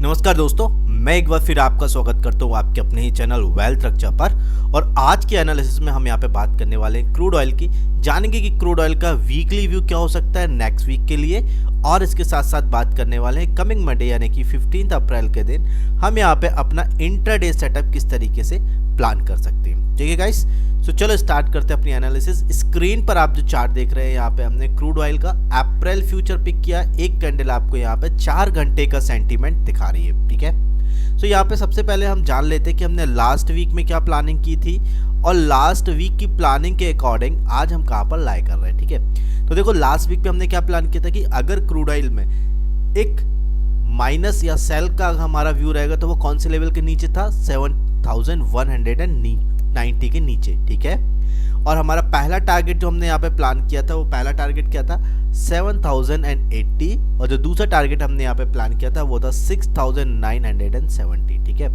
नमस्कार दोस्तों, मैं एक बार फिर आपका स्वागत करता हूँ आपके अपने ही चैनल वेल्थ रक्षा पर। और आज के एनालिसिस में हम यहाँ पे बात करने वाले हैं क्रूड ऑयल की। जानेंगे कि क्रूड ऑयल का वीकली व्यू क्या हो सकता है नेक्स्ट वीक के लिए, और इसके साथ साथ बात करने वाले हैं कमिंग मंडे यानी कि 15 अप्रैल के दिन हम यहाँ पे अपना इंट्राडे सेटअप किस तरीके से प्लान कर सकते हैं। ठीक है गाइस, तो चलो स्टार्ट करते हैं अपनी एनालिसिस। स्क्रीन पर आप जो चार्ट देख रहे हैं, यहाँ पे हमने क्रूड ऑयल का अप्रैल फ्यूचर पिक किया। एक कैंडल आपको यहाँ पे 4 घंटे का सेंटीमेंट दिखा रही है। ठीक है, तो यहाँ पे सबसे पहले हम जान लेते हैं कि हमने लास्ट वीक में क्या प्लानिंग की थी, और लास्ट वीक की प्लानिंग के अकॉर्डिंग आज हम कहाँ पर लाई कर रहे हैं। ठीक है, तो देखो लास्ट वीक में हमने क्या प्लान किया था कि अगर क्रूड ऑयल में एक माइनस या सेल का हमारा व्यू रहेगा तो वो कौन से लेवल के नीचे था, 7190 के नीचे। ठीक है, और हमारा पहला टारगेट जो हमने यहाँ पे प्लान किया था, वो पहला टारगेट क्या था 7080, और जो दूसरा टारगेट हमने यहाँ पे प्लान किया था वो था 6970। ठीक है,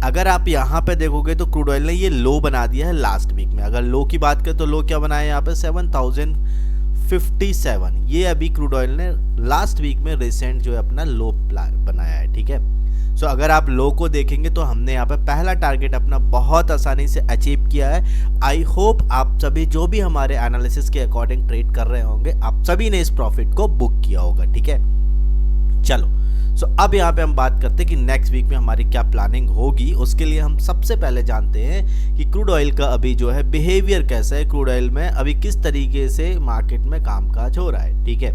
अगर आप यहाँ पे देखोगे तो क्रूड ऑयल ने ये लो बना दिया है लास्ट वीक में। अगर लो की बात करें तो लो क्या बनाया यहाँ पे 7057। ये अभी क्रूड ऑयल ने लास्ट वीक में रिसेंट जो है अपना लो बनाया है। ठीक है, सो अगर आप लो को देखेंगे तो हमने यहाँ पे पहला टारगेट अपना बहुत आसानी से अचीव किया है। आई होप आप सभी जो भी हमारे एनालिसिस के अकॉर्डिंग ट्रेड कर रहे होंगे, आप सभी ने इस प्रॉफिट को बुक किया होगा। ठीक है, चलो सो अब यहाँ पे हम बात करते हैं कि नेक्स्ट वीक में हमारी क्या प्लानिंग होगी। उसके लिए हम सबसे पहले जानते हैं कि क्रूड ऑयल का अभी जो है बिहेवियर कैसा है, क्रूड ऑयल में अभी किस तरीके से मार्केट में कामकाज हो रहा है। ठीक है,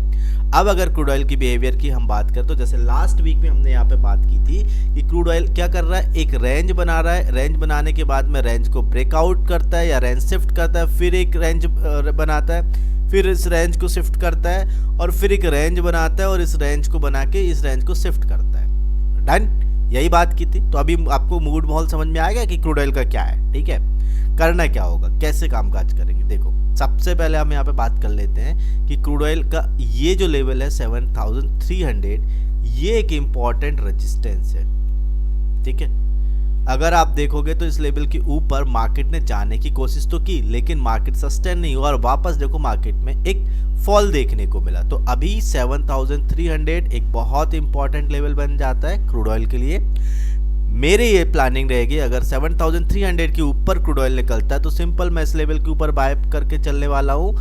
अब अगर क्रूड ऑयल की बिहेवियर की हम बात करें तो जैसे लास्ट वीक में हमने यहाँ पे बात की थी कि क्रूड ऑयल क्या कर रहा है, एक रेंज बना रहा है। रेंज बनाने के बाद में रेंज को ब्रेकआउट करता है या रेंज शिफ्ट करता है, फिर एक रेंज बनाता है, फिर इस रेंज को शिफ्ट करता है, और फिर एक रेंज बनाता है और इस रेंज को बना के इस रेंज को शिफ्ट करता है। डन, यही बात की थी। तो अभी आपको मूड माहौल समझ में आएगा कि क्रूड ऑयल का क्या है। ठीक है, करना क्या होगा, कैसे कामकाज करेंगे। देखो सबसे पहले हम यहाँ पे बात कर लेते हैं कि क्रूड ऑयल का ये जो लेवल है 7300, ये एक इम्पॉर्टेंट रेजिस्टेंस है। ठीक है, अगर आप देखोगे तो इस लेवल के ऊपर मार्केट ने जाने की कोशिश तो की, लेकिन मार्केट सस्टेन नहीं हुआ और वापस देखो मार्केट में एक फॉल देखने को मिला। तो अभी 7300 एक बहुत इंपॉर्टेंट लेवल बन जाता है क्रूड ऑयल के लिए। मेरी ये प्लानिंग रहेगी, अगर 7300 के ऊपर क्रूड ऑयल निकलता है तो सिंपल मैं इस लेवल के ऊपर बाय करके चलने वाला हूँ।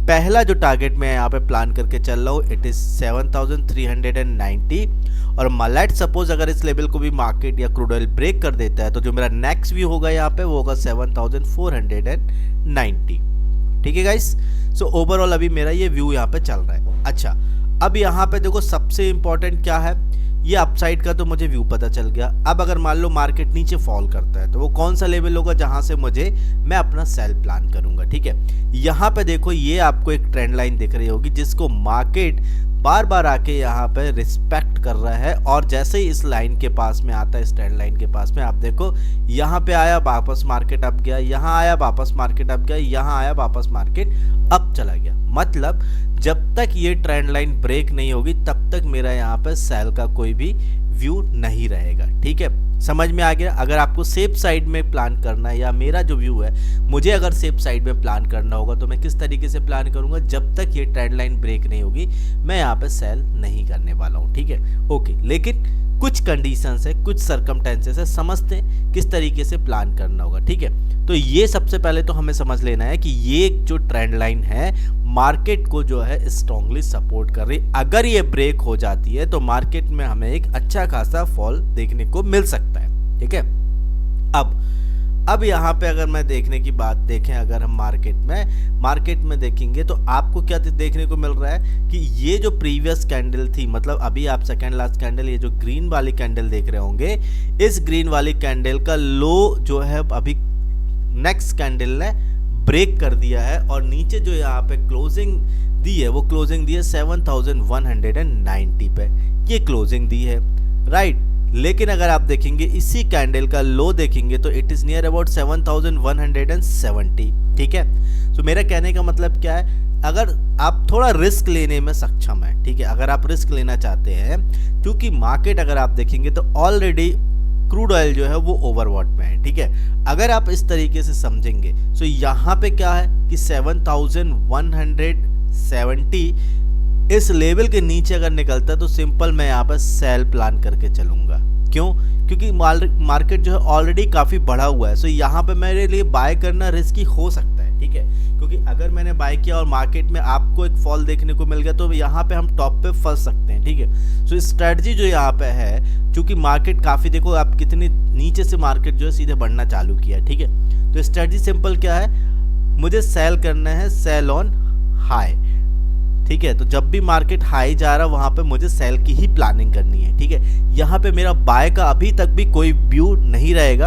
पहला जो टारगेट मैं यहाँ पे प्लान करके चल रहा हूँ इट इज 7390, और लेट्स सपोज अगर इस लेवल को भी मार्केट या क्रूड ऑयल ब्रेक कर देता है तो जो मेरा नेक्स्ट व्यू होगा यहाँ पे वो होगा 7490। ठीक है गाइस, सो ओवरऑल अभी मेरा ये व्यू यहाँ पे चल रहा है। अच्छा, अब यहाँ पे देखो सबसे इंपॉर्टेंट क्या है, ये अपसाइड का तो मुझे व्यू पता चल गया। अब अगर मान लो मार्केट नीचे फॉल करता है तो वो कौन सा लेवल होगा जहां से मैं अपना सेल प्लान करूंगा। ठीक है, यहाँ पे देखो ये आपको एक ट्रेंड लाइन दिख रही होगी जिसको मार्केट बार बार आके यहाँ पे रिस्पेक्ट कर रहा है, और जैसे ही इस लाइन के पास में आता है, इस ट्रेंड लाइन के पास में, आप देखो यहाँ पे आया वापस मार्केट अप गया, यहाँ आया वापस मार्केट अप गया, यहाँ आया वापस मार्केट अप चला गया। मतलब जब तक ये ट्रेंड लाइन ब्रेक नहीं होगी तब तक मेरा यहाँ पे सेल का कोई भी व्यू नहीं रहेगा। ठीक है, समझ में आ गया। अगर आपको सेफ साइड में प्लान करना है, या मेरा जो व्यू है मुझे अगर सेफ साइड में प्लान करना होगा तो मैं किस तरीके से प्लान करूंगा, जब तक ये ट्रेंड लाइन ब्रेक नहीं होगी मैं यहाँ पे सेल नहीं करने वाला हूँ। ठीक है, ओके, लेकिन कुछ कंडीशंस है, कुछ सर्कमटेंसेस है, समझते हैं किस तरीके से प्लान करना होगा। ठीक है, तो ये सबसे पहले तो हमें समझ लेना है कि ये जो ट्रेंड लाइन है मार्केट को जो है स्ट्रांगली सपोर्ट कर रही। अगर ये ब्रेक हो जाती है तो मार्केट में हमें एक अच्छा खासा फॉल देखने को मिल सकता है। ठीक है, अब यहाँ पे अगर मैं देखने की बात देखें, अगर हम मार्केट में देखेंगे तो आपको क्या देखने को मिल रहा है कि ये जो प्रीवियस कैंडल थी, मतलब अभी आप सेकेंड लास्ट कैंडल, ये जो ग्रीन वाली कैंडल देख रहे होंगे, इस ग्रीन वाली कैंडल का लो जो है अभी नेक्स्ट कैंडल ने ब्रेक कर दिया है, और नीचे जो यहाँ पे क्लोजिंग दी है वो क्लोजिंग दी है 7190 पे, ये क्लोजिंग दी है, राइट। लेकिन अगर आप देखेंगे इसी कैंडल का लो देखेंगे तो इट इज नियर अबाउट 7170। ठीक है, तो मेरा कहने का मतलब क्या है, अगर आप थोड़ा रिस्क लेने में सक्षम है, ठीक है, अगर आप रिस्क लेना चाहते हैं, क्योंकि मार्केट अगर आप देखेंगे तो ऑलरेडी क्रूड ऑयल जो है वो ओवरबॉट में है। ठीक है, अगर आप इस तरीके से समझेंगे तो यहाँ पे क्या है कि 7170 इस लेवल के नीचे अगर निकलता है तो सिंपल मैं यहाँ पर सेल प्लान करके चलूंगा। क्यों? क्योंकि मार्केट जो है ऑलरेडी काफ़ी बढ़ा हुआ है। सो यहाँ पे मेरे लिए बाय करना रिस्की हो सकता है, ठीक है, क्योंकि अगर मैंने बाय किया और मार्केट में आपको एक फॉल देखने को मिल गया तो यहाँ पे हम टॉप पे फंस सकते हैं, ठीक है। सो स्ट्रेटजी जो यहाँ पे है, चूंकि मार्केट काफ़ी, देखो आप कितनी नीचे से मार्केट जो है सीधे बढ़ना चालू किया, ठीक है। तो स्ट्रेटजी सिंपल क्या है, मुझे सेल करना है, सेल ऑन हाई, ठीक है। तो जब भी मार्केट हाई जा रहा है वहां पे मुझे सेल की ही प्लानिंग करनी है, ठीक है। यहाँ पे मेरा बाय का अभी तक भी कोई व्यू नहीं रहेगा,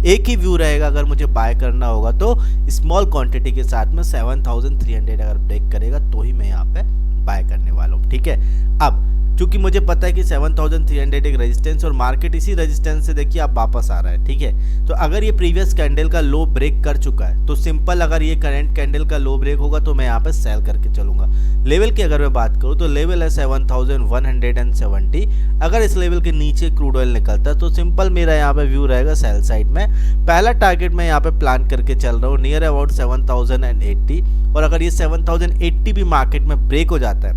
एक ही व्यू रहेगा। अगर मुझे बाय करना होगा तो स्मॉल क्वांटिटी के साथ में 7300 अगर ब्रेक करेगा तो ही मैं यहाँ पे बाय करने वाला हूँ, ठीक है। अब क्योंकि मुझे पता है कि 7300 एक रेजिस्टेंस और मार्केट इसी रेजिस्टेंस से देखिए आप वापस आ रहा है, ठीक है। तो अगर ये प्रीवियस कैंडल का लो ब्रेक कर चुका है तो सिंपल अगर ये करंट कैंडल का लो ब्रेक होगा तो मैं यहाँ पे सेल करके चलूंगा। लेवल की अगर मैं बात करूँ तो लेवल है 7170। अगर इस लेवल के नीचे क्रूड ऑयल निकलता है तो सिंपल मेरा यहाँ पे व्यू रहेगा सेल साइड में। पहला टारगेट मैं यहाँ पे प्लान करके चल रहा हूँ नियर अबाउट 7080, और अगर ये 7080 भी मार्केट में ब्रेक हो जाता है,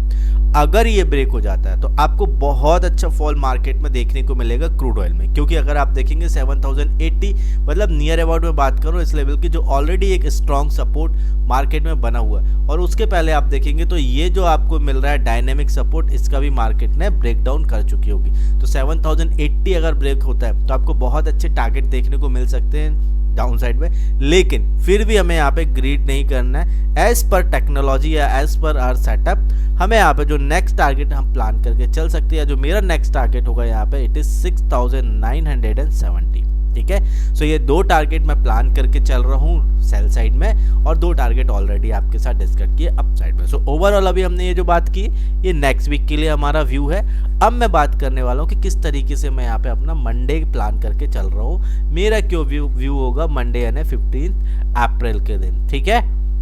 अगर ये ब्रेक हो जाता है तो आपको बहुत अच्छा फॉल मार्केट में देखने को मिलेगा क्रूड ऑयल में। क्योंकि अगर आप देखेंगे 7080 मतलब नियर अबाउट में बात करो इस लेवल की जो ऑलरेडी एक स्ट्रॉन्ग सपोर्ट मार्केट में बना हुआ है, और उसके पहले आप देखेंगे तो ये जो आपको मिल रहा है डायनेमिक सपोर्ट, इसका भी मार्केट ने ब्रेक डाउन कर चुकी होगी। तो 7080 अगर ब्रेक होता है तो आपको बहुत अच्छे टारगेट देखने को मिल सकते हैं डाउन साइड में। लेकिन फिर भी हमें यहाँ पे ग्रीड नहीं करना है, एज पर टेक्नोलॉजी या एज पर आवर सेटअप हमें यहाँ पे जो नेक्स्ट टारगेट हम प्लान करके चल सकते हैं। जो मेरा नेक्स्ट टारगेट होगा यहाँ पे इट इज 6970, ठीक है। सो ये दो टारगेट मैं प्लान करके चल रहा हूँ सेल साइड में, और दो टारगेट ऑलरेडी आपके साथ डिस्कस किए अप साइड में। सो ओवरऑल अभी हमने ये जो बात की ये नेक्स्ट वीक के लिए हमारा व्यू है। अब मैं बात करने वाला हूँ कि किस तरीके से मैं यहाँ पे अपना मंडे प्लान करके चल रहा हूँ। मेरा क्यों व्यू होगा मंडे यानी 15 अप्रैल के दिन, ठीक है।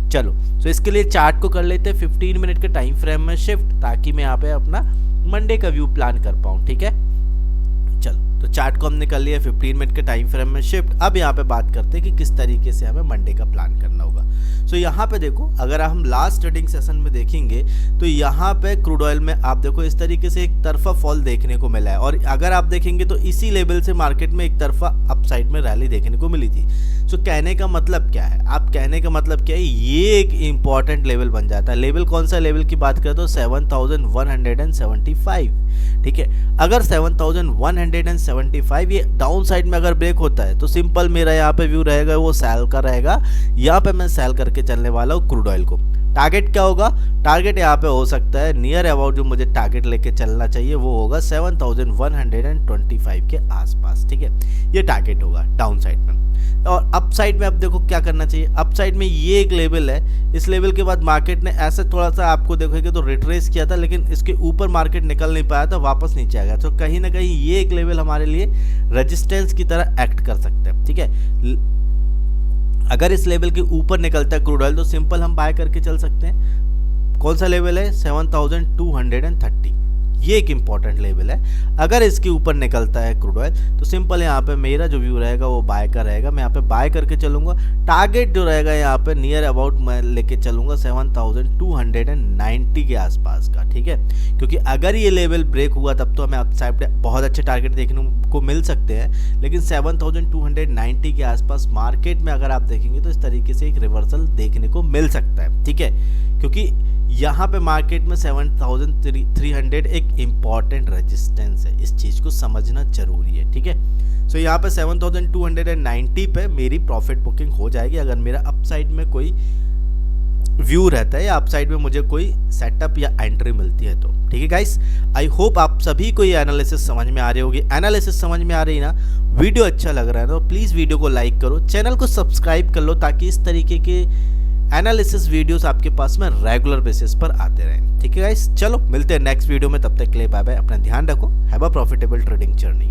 चलो सो इसके लिए चार्ट को कर लेते हैं 15 मिनट के टाइम फ्रेम में शिफ्ट, ताकि मैं यहाँ पे अपना मंडे का व्यू प्लान कर पाऊँ, ठीक है। चलो तो चार्ट को हमने कर लिया 15 मिनट के टाइम फ्रेम में शिफ्ट। अब यहाँ पे बात करते हैं कि किस तरीके से हमें मंडे का प्लान करना होगा। सो यहाँ पे देखो, अगर हम लास्ट ट्रेडिंग सेशन में देखेंगे तो यहाँ पे क्रूड ऑयल में आप देखो इस तरीके से एक तरफा फॉल देखने को मिला है, और अगर आप देखेंगे तो इसी लेवल से मार्केट में एक तरफा अपसाइड में रैली देखने को मिली थी। सो कहने का मतलब क्या है, आप कहने का मतलब क्या है, ये एक इंपॉर्टेंट लेवल बन जाता है। लेवल कौन सा लेवल की बात करें तो 7175, ठीक है। अगर 7175 ये डाउन साइड में अगर ब्रेक होता है तो सिंपल मेरा यहाँ पे व्यू रहेगा वो सेल का रहेगा। यहाँ पे मैं सेल करके चलने वाला हूँ क्रूड ऑयल को। टारगेट क्या होगा, टारगेट यहाँ पे हो सकता है नियर अबाउट जो मुझे टारगेट लेके चलना चाहिए वो होगा 7125 के आसपास, ठीक है। ये टारगेट होगा डाउन साइड में। और अप साइड में अब देखो क्या करना चाहिए, अप साइड में ये एक लेवल है, इस लेवल के बाद मार्केट ने ऐसे थोड़ा सा आपको देखोगे तो रिट्रेस किया था, लेकिन इसके ऊपर मार्केट निकल नहीं पाया था, वापस नीचे आ गया। तो कहीं ना कहीं ये एक लेवल हमारे लिए रेजिस्टेंस की तरह एक्ट कर सकते हैं, ठीक है। अगर इस लेवल के ऊपर निकलता है क्रूड ऑयल तो सिंपल हम बाय करके चल सकते हैं। कौन सा लेवल है 7230, ये एक इंपॉर्टेंट लेवल है। अगर इसके ऊपर निकलता है क्रूड ऑयल तो सिंपल यहाँ पे मेरा जो व्यू रहेगा वो बाय का रहेगा, मैं यहाँ पे बाय करके चलूंगा। टारगेट जो रहेगा यहाँ पे नियर अबाउट मैं लेके चलूंगा 7290 के आसपास का, ठीक है। क्योंकि अगर ये लेवल ब्रेक हुआ तब तो हमें अपसाइड बहुत अच्छे टारगेट देखने को मिल सकते हैं, लेकिन 7290 के आसपास मार्केट में अगर आप देखेंगे तो इस तरीके से एक रिवर्सल देखने को मिल सकता है, ठीक है। क्योंकि यहाँ पे मार्केट में 7300 एक इम्पॉर्टेंट रेजिस्टेंस है, इस चीज़ को समझना जरूरी है, ठीक है। सो यहाँ पे 7290 पे मेरी प्रॉफिट बुकिंग हो जाएगी अगर मेरा अपसाइड में कोई व्यू रहता है या अपसाइड में मुझे कोई सेटअप या एंट्री मिलती है तो, ठीक है गाइस। आई होप आप सभी को ये एनालिसिस समझ में आ रही होगी। एनालिसिस समझ में आ रही ना, वीडियो अच्छा लग रहा है तो प्लीज़ वीडियो को लाइक करो, चैनल को सब्सक्राइब कर लो, ताकि इस तरीके के एनालिसिस वीडियोस आपके पास में रेगुलर बेसिस पर आते रहें, ठीक है गाइस। चलो मिलते हैं नेक्स्ट वीडियो में, तब तक के लिए बाय बाय, अपना ध्यान रखो, have a profitable trading journey.